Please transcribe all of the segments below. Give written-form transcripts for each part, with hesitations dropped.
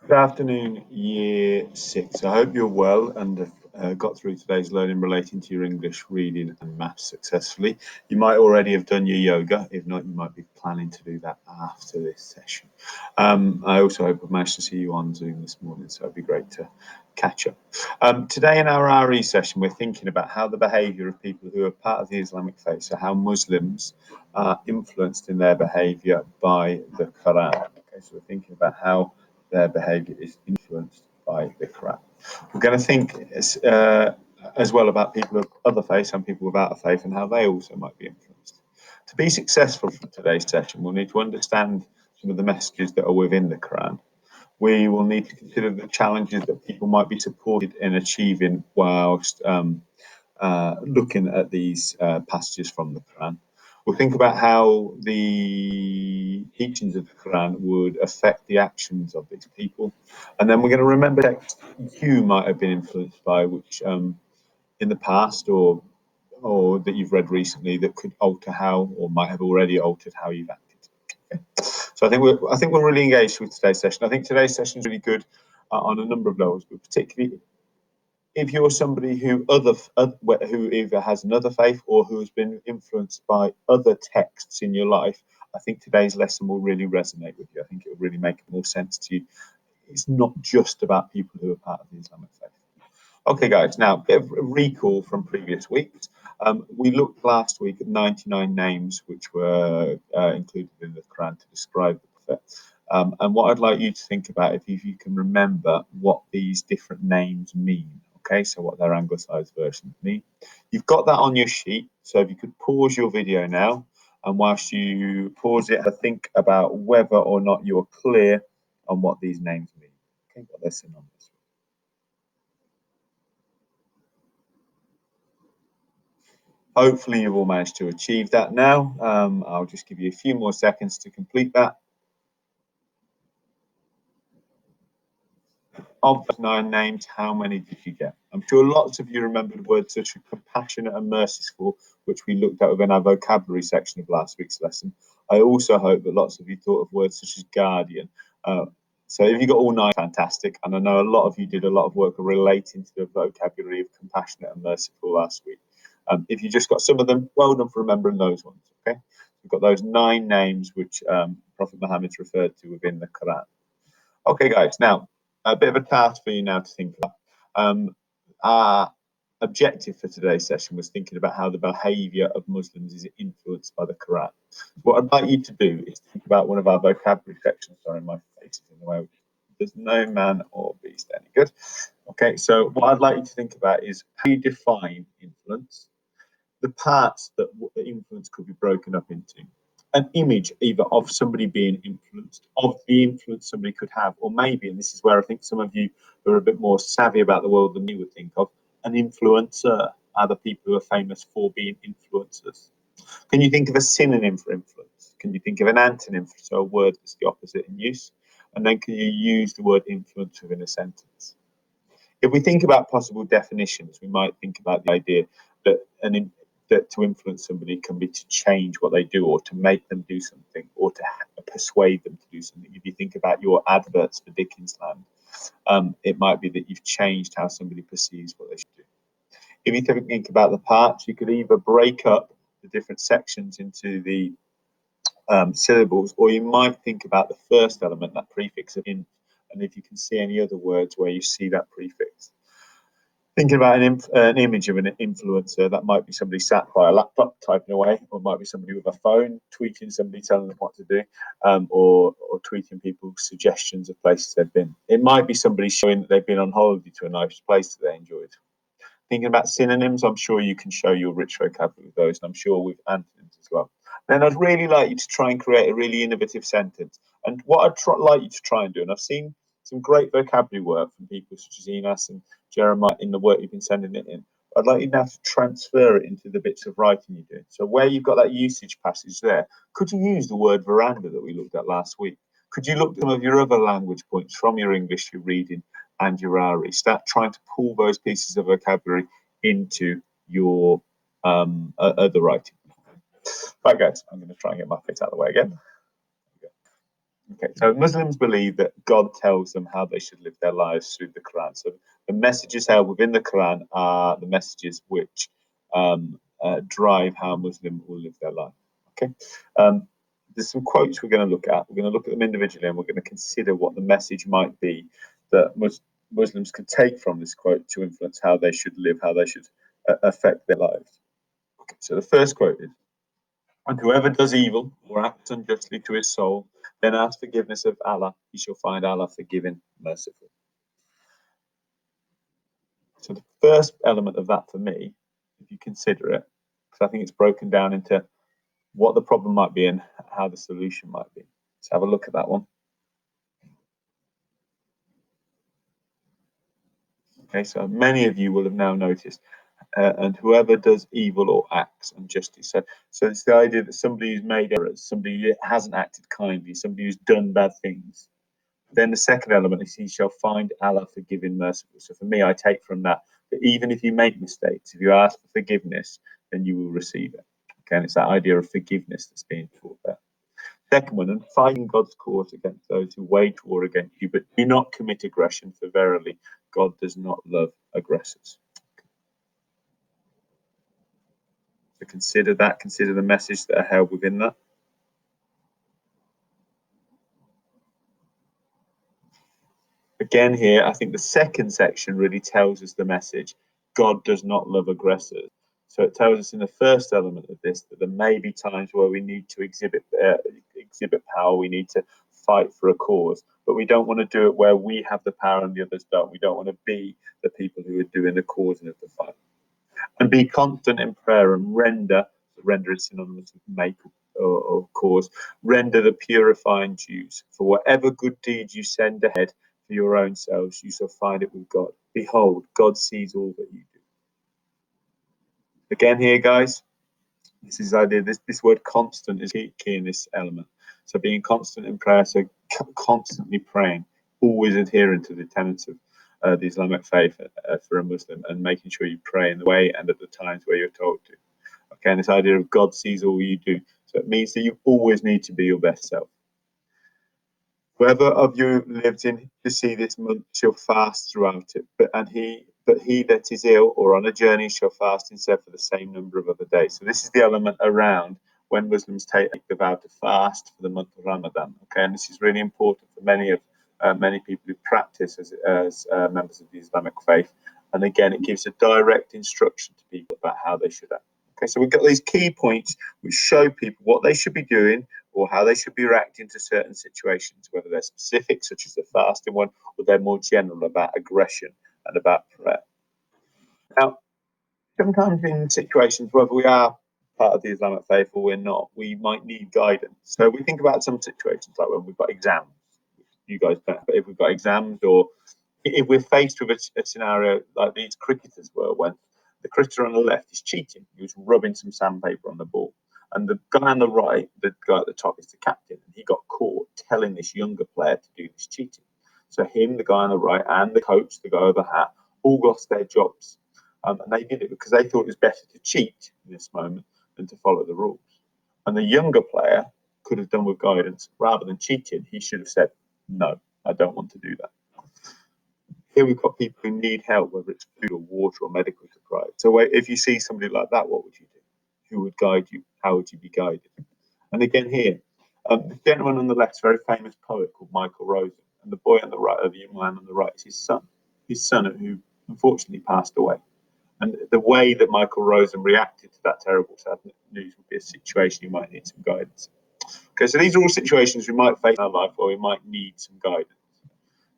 Good afternoon, Year 6. I hope you're well and have got through today's learning relating to your English, reading and maths successfully. You might already have done your yoga. If not, you might be planning to do that after this session. I also hope I've managed to see you on Zoom this morning, so it'd be great to catch up. Today in our RE session, we're thinking about how the behaviour of people who are part of the Islamic faith, so how Muslims are influenced in their behaviour by the Qur'an. Okay, so we're thinking about how their behaviour is influenced by the Qur'an. We're going to think as well about people of other faiths and people without a faith and how they also might be influenced. To be successful from today's session, we'll need to understand some of the messages that are within the Qur'an. We will need to consider the challenges that people might be supported in achieving whilst looking at these passages from the Qur'an. We'll think about how the teachings of the Quran would affect the actions of these people. And then we're going to remember texts you might have been influenced by, which in the past or that you've read recently that could alter how, or might have already altered how you've acted. Okay. So I think we're really engaged with today's session. I think today's session is really good on a number of levels, but particularly if you're somebody who either has another faith or who has been influenced by other texts in your life, I think today's lesson will really resonate with you. I think it will really make more sense to you. It's not just about people who are part of the Islamic faith. Okay, guys, now a bit of a recall from previous weeks. We looked last week at 99 names which were included in the Quran to describe the Prophet. And what I'd like you to think about is if you can remember what these different names mean. Okay, so what their anglicised versions mean. You've got that on your sheet, so if you could pause your video now, and whilst you pause it, think about whether or not you're clear on what these names mean. Okay, what they're synonymous with. Hopefully you've all managed to achieve that now. I'll just give you a few more seconds to complete that. Of those 9 names, how many did you get? I'm sure lots of you remembered words such as compassionate and merciful, which we looked at within our vocabulary section of last week's lesson. I also hope that lots of you thought of words such as guardian. So if you got all 9, fantastic. And I know a lot of you did a lot of work relating to the vocabulary of compassionate and merciful last week. If you just got some of them, well done for remembering those ones. Okay, we've got those 9 names which Prophet Muhammad's referred to within the Quran. Okay, guys, now a bit of a task for you now to think about. Our objective for today's session was thinking about how the behaviour of Muslims is influenced by the Quran. What I'd like you to do is think about one of our vocabulary sections. Sorry, my face is in the way. There's no man or beast any good. Okay, so what I'd like you to think about is how you define influence, the parts that the influence could be broken up into, an image either of somebody being influenced, of the influence somebody could have, or maybe, and this is where I think some of you who are a bit more savvy about the world than me would think of, an influencer, other people who are famous for being influencers. Can you think of a synonym for influence? Can you think of an antonym, so a word that's the opposite in use? And then can you use the word influence within a sentence? If we think about possible definitions, we might think about the idea that that to influence somebody can be to change what they do, or to make them do something, or to persuade them to do something. If you think about your adverts for Dickinsland, it might be that you've changed how somebody perceives what they should do. If you think about the parts, you could either break up the different sections into the syllables, or you might think about the first element, that prefix of in, and if you can see any other words where you see that prefix. Thinking about an image of an influencer, that might be somebody sat by a laptop typing away, or it might be somebody with a phone tweeting somebody, telling them what to do, or tweeting people suggestions of places they've been. It might be somebody showing that they've been on holiday to a nice place that they enjoyed. Thinking about synonyms, I'm sure you can show your rich vocabulary with those, and I'm sure with antonyms as well. Then I'd really like you to try and create a really innovative sentence. And what I'd like you to try and do, and I've seen some great vocabulary work from people such as Enos and Jeremiah in the work you've been sending it in. I'd like you now to transfer it into the bits of writing you're doing. So where you've got that usage passage there, could you use the word veranda that we looked at last week? Could you look at some of your other language points from your English, your reading, and your RE? Start trying to pull those pieces of vocabulary into your other writing. Right, guys, I'm going to try and get my face out of the way again. Okay, so Muslims believe that God tells them how they should live their lives through the Quran. So the messages held within the Quran are the messages which drive how a Muslim will live their life. Okay, there's some quotes we're going to look at. We're going to look at them individually, and we're going to consider what the message might be that Muslims can take from this quote to influence how they should live, how they should affect their lives. Okay, so the first quote is, "And whoever does evil or acts unjustly to his soul, then ask forgiveness of Allah, he shall find Allah forgiving, merciful." So the first element of that for me, if you consider it, because I think it's broken down into what the problem might be and how the solution might be. Let's have a look at that one. Okay, so many of you will have now noticed, and whoever does evil or acts unjustly. So it's the idea that somebody who's made errors, somebody who hasn't acted kindly, somebody who's done bad things. Then the second element is he shall find Allah forgiving, merciful. So for me, I take from that that even if you make mistakes, if you ask for forgiveness, then you will receive it. Okay, and it's that idea of forgiveness that's being taught there. Second one, and fighting God's cause against those who wage war against you, but do not commit aggression, for verily God does not love aggressors. So consider that, consider the message that are held within that. Again, here, I think the second section really tells us the message God does not love aggressors. So it tells us in the first element of this that there may be times where we need to exhibit power, we need to fight for a cause, but we don't want to do it where we have the power and the others don't. We don't want to be the people who are doing the causing of the fight. And be constant in prayer and render is synonymous with make or cause, render the purifying dues. For whatever good deeds you send ahead for your own selves, you shall find it with God. Behold, God sees all that you do. Again, here, guys, this is the idea. This word constant is key in this element. So being constant in prayer, so constantly praying, always adhering to the tenets of the Islamic faith for a Muslim, and making sure you pray in the way and at the times where you're told to. Okay, and this idea of God sees all you do. So it means that you always need to be your best self. Whoever of you lives in to see this month shall fast throughout it, but he that is ill or on a journey shall fast instead for the same number of other days. So this is the element around when Muslims take the vow to fast for the month of Ramadan. Okay, and this is really important for many people who practice as members of the Islamic faith. And again, it gives a direct instruction to people about how they should act. Okay, so we've got these key points which show people what they should be doing or how they should be reacting to certain situations, whether they're specific, such as the fasting one, or they're more general about aggression and about prayer. Now, sometimes in situations, whether we are part of the Islamic faith or we're not, we might need guidance. So we think about some situations like when we've got exams. You guys don't, but if we've got exams, or if we're faced with a scenario like these cricketers were, when the cricketer on the left is cheating, he was rubbing some sandpaper on the ball. And the guy on the right, the guy at the top, is the captain, and he got caught telling this younger player to do this cheating. So him, the guy on the right, and the coach, the guy with the hat, all lost their jobs. And they did it because they thought it was better to cheat in this moment than to follow the rules. And the younger player could have done with guidance. Rather than cheating, he should have said, no, I don't want to do that. Here we've got people who need help, whether it's food or water or medical supplies. So if you see somebody like that, what would you do? Who would guide you? How would you be guided? And again here, the gentleman on the left is a very famous poet called Michael Rosen. And the boy on the right, the young man on the right, is his son who unfortunately passed away. And the way that Michael Rosen reacted to that terrible sad news would be a situation you might need some guidance. Okay, so these are all situations we might face in our life where we might need some guidance.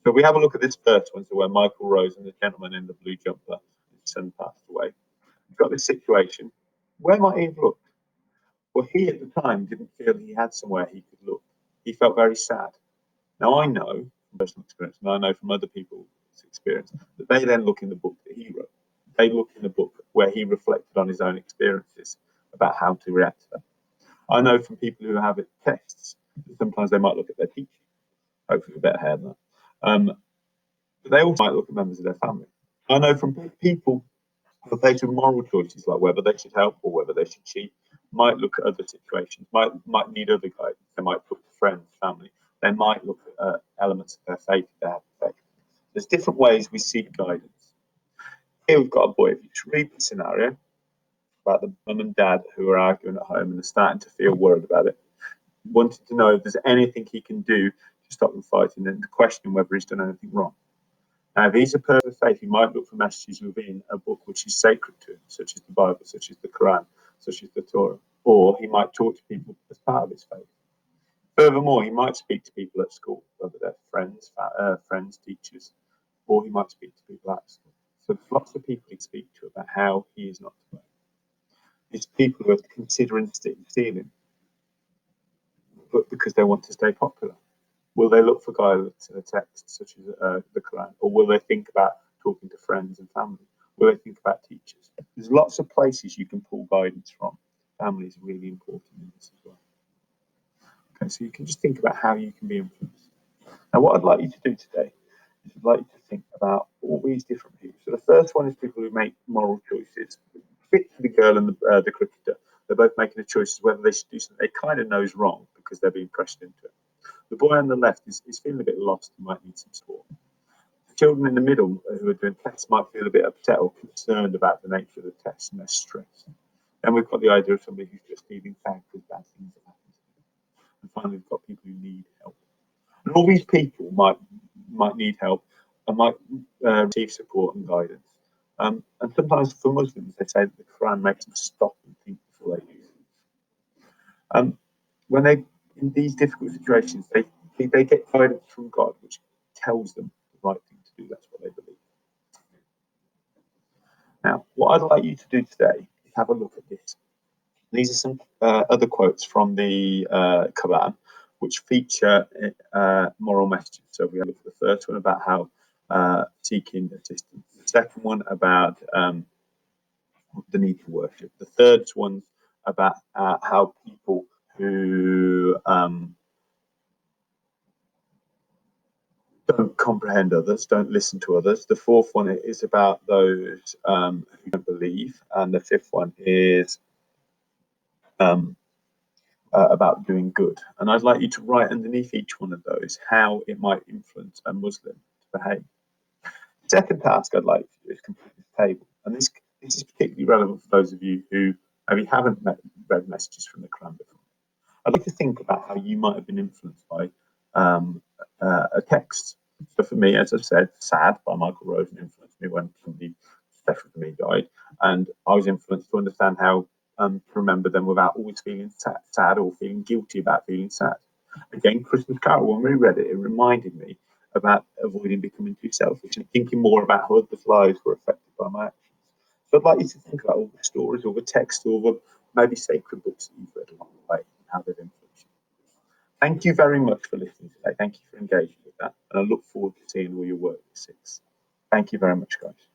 So we have a look at this first one, so where Michael Rosen, the gentleman in the blue jumper, his son passed away. We've got this situation. Where might he have looked? Well, he at the time didn't feel he had somewhere he could look. He felt very sad. Now, I know from personal experience, and I know from other people's experience, that they then look in the book that he wrote. They look in the book where he reflected on his own experiences about how to react to them. I know from people who have tests, sometimes they might look at their teaching, hopefully with better hair than that. But they also might look at members of their family. I know from people who are faced with moral choices like whether they should help or whether they should cheat, might look at other situations, might need other guidance. They might talk to friends, family, They might look at elements of their faith if they have faith. There's different ways we seek guidance. Here we've got a boy. If you just read the scenario about the mum and dad who are arguing at home and are starting to feel worried about it, wanting to know if there's anything he can do to stop them fighting and questioning whether he's done anything wrong. Now, if he's a person of faith, he might look for messages within a book which is sacred to him, such as the Bible, such as the Qur'an, such as the Torah, or he might talk to people as part of his faith. Furthermore, he might speak to people at school, whether they're friends, teachers, or he might speak to people at school. So there's lots of people he can speak to about how he is not to blame. It's people who are considering stealing, but because they want to stay popular. Will they look for guidance in a text such as the Quran, or will they think about talking to friends and family? Will they think about teachers? There's lots of places you can pull guidance from. Family is really important in this as well. Okay, so you can just think about how you can be influenced. Now, what I'd like you to do today is I'd like you to think about all these different people. So the first one is people who make moral choices. Particularly the girl and the cricketer. They're both making a choice as whether they should do something they kind of know is wrong because they're being pressured into it. The boy on the left is feeling a bit lost and might need some support. The children in the middle who are doing tests might feel a bit upset or concerned about the nature of the test and they're stressed. Then we've got the idea of somebody who's just feeling sad because bad things have happened to them. And finally, we've got people who need help. And all these people might need help and might receive support and guidance. And sometimes for Muslims, they say that the Quran makes them stop and think before they do things. When they in these difficult situations, they get guidance from God, which tells them the right thing to do. That's what they believe. Now, what I'd like you to do today is have a look at this. These are some other quotes from the Quran, which feature moral messages. So we have the first one about how seeking assistance. The second one about the need for worship. The third one about how people who don't comprehend others, don't listen to others. The fourth one is about those who don't believe, and the fifth one is about doing good. And I'd like you to write underneath each one of those how it might influence a Muslim to behave. The second task I'd like you to do is complete this table, and this is particularly relevant for those of you who maybe haven't read messages from the Quran before. I'd like to think about how you might have been influenced by a text. So for me, as I said, Sad by Michael Rosen influenced me when somebody special to me died, and I was influenced to understand how to remember them without always feeling sad or feeling guilty about feeling sad. Again, Christmas Carol, when we read it, it reminded me about avoiding becoming too selfish and thinking more about how others' lives were affected by my actions. So I'd like you to think about all the stories, all the texts, all the maybe sacred books that you've read along the way and how they've influenced you. Thank you very much for listening today. Thank you for engaging with that. And I look forward to seeing all your work with 6. Thank you very much, guys.